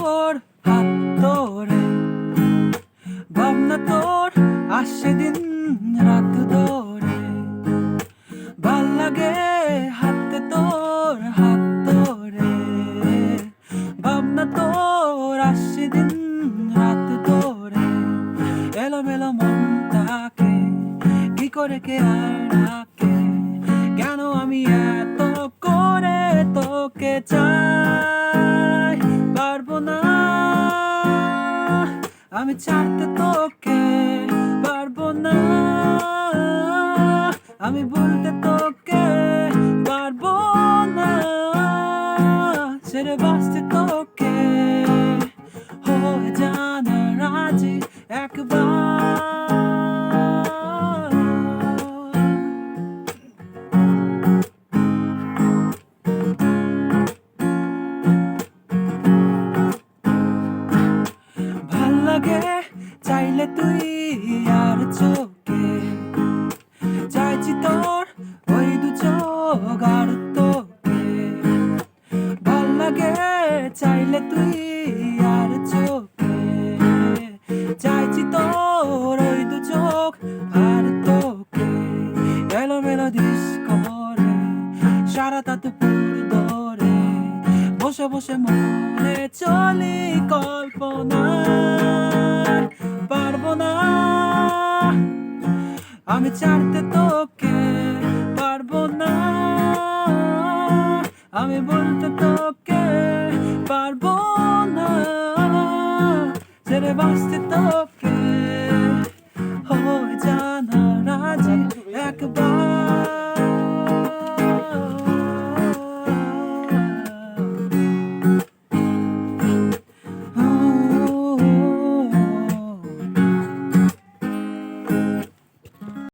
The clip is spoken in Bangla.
তোর হাত ধরে, ভাবনা তোর আসে দিন রাত ধরে, ভাল লাগে হাতে তোর হাত ধরে, ভাবনা তোর আসে দিন রাত ধরে। এলোমেলো মনটাকে কি করে কে আর রাখে, কেন আমি এত করে তোকে চাই, পারবো না আমি ছাড়তে তোকে, পারবো না আমি বলতে তোকে, পারবো না ছেড়ে বাঁচতে তোকে, হয়ে জানা রাজি একবার। ভাল লাগে চাইলে তুই আর চোখে, চাইছি তোর ওই দু চোখ আর তোকে, ভাল লাগে চাইলে তুই আর চোখে, চাইছি তোর ওই দু চোখ আর তোকে। এলোমেলো দিস করে সারাটা দুপুর ধরে, বসে বসে মনে চলি কল্পনায়, পারবো না আমি ছাড়তে তোকে, পারবো না আমি বলতে তোকে, পারবো না ছেড়ে বাঁচতে তোকে।